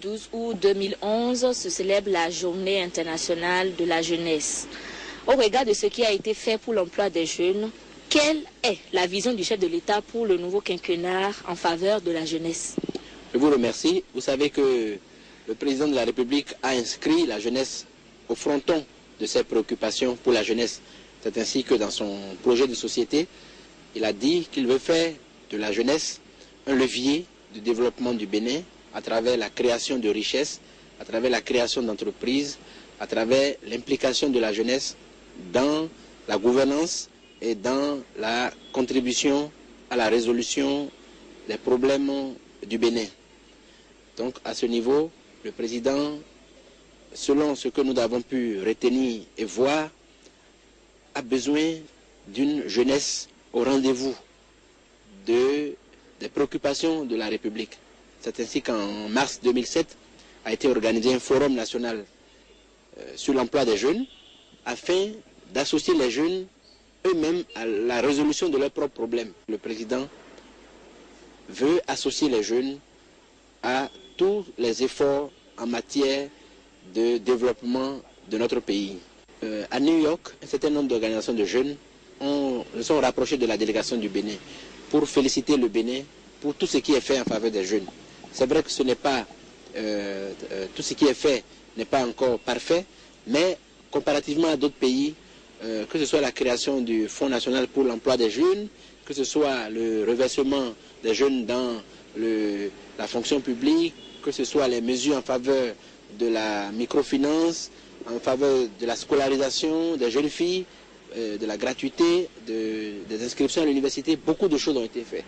12 août 2011 se célèbre la Journée internationale de la jeunesse. Au regard de ce qui a été fait pour l'emploi des jeunes, quelle est la vision du chef de l'État pour le nouveau quinquennat en faveur de la jeunesse? Je vous remercie. Vous savez que le président de la République a inscrit la jeunesse au fronton de ses préoccupations pour la jeunesse. C'est ainsi que dans son projet de société, il a dit qu'il veut faire de la jeunesse un levier du développement du Bénin à travers la création de richesses, à travers la création d'entreprises, à travers l'implication de la jeunesse dans la gouvernance et dans la contribution à la résolution des problèmes du Bénin. Donc à ce niveau, le président, selon ce que nous avons pu retenir et voir, a besoin d'une jeunesse au rendez-vous des préoccupations de la République. C'est ainsi qu'en mars 2007 a été organisé un forum national sur l'emploi des jeunes afin d'associer les jeunes eux-mêmes à la résolution de leurs propres problèmes. Le président veut associer les jeunes à tous les efforts en matière de développement de notre pays. À New York, un certain nombre d'organisations de jeunes se sont rapprochées de la délégation du Bénin pour féliciter le Bénin pour tout ce qui est fait en faveur des jeunes. C'est vrai que ce n'est pas tout ce qui est fait n'est pas encore parfait, mais comparativement à d'autres pays, que ce soit la création du Fonds national pour l'emploi des jeunes, que ce soit le reversement des jeunes dans la fonction publique, que ce soit les mesures en faveur de la microfinance, en faveur de la scolarisation des jeunes filles, de la gratuité, des inscriptions à l'université, beaucoup de choses ont été faites.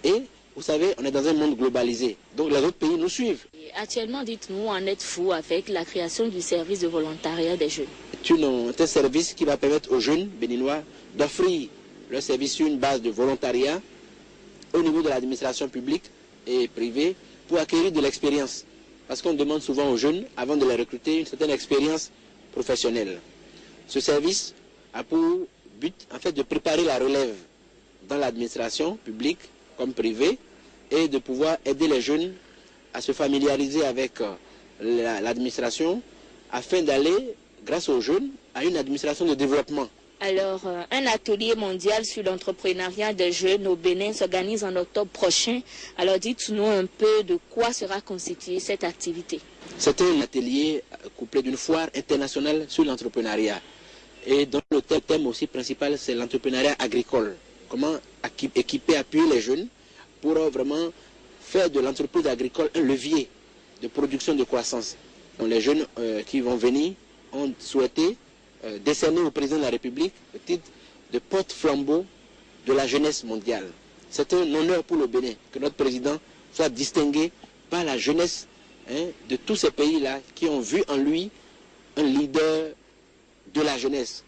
Et vous savez, on est dans un monde globalisé, donc les autres pays nous suivent. Et actuellement, dites-nous, en êtes-vous avec la création du service de volontariat des jeunes? C'est un service qui va permettre aux jeunes béninois d'offrir leur service sur une base de volontariat au niveau de l'administration publique et privée pour acquérir de l'expérience. Parce qu'on demande souvent aux jeunes, avant de les recruter, une certaine expérience professionnelle. Ce service a pour but, en fait, de préparer la relève dans l'administration publique comme privée et de pouvoir aider les jeunes à se familiariser avec l'administration afin d'aller, grâce aux jeunes, à une administration de développement. Alors, un atelier mondial sur l'entrepreneuriat des jeunes au Bénin s'organise en octobre prochain. Alors, dites-nous un peu de quoi sera constituée cette activité. C'est un atelier couplé d'une foire internationale sur l'entrepreneuriat. Et dont le thème aussi principal, c'est l'entrepreneuriat agricole. Comment équiper, appuyer les jeunes pour vraiment faire de l'entreprise agricole un levier de production de croissance. Donc, les jeunes qui vont venir ont souhaité décerner au président de la République le titre de porte-flambeau de la jeunesse mondiale. C'est un honneur pour le Bénin que notre président soit distingué par la jeunesse de tous ces pays-là qui ont vu en lui un leader de la jeunesse.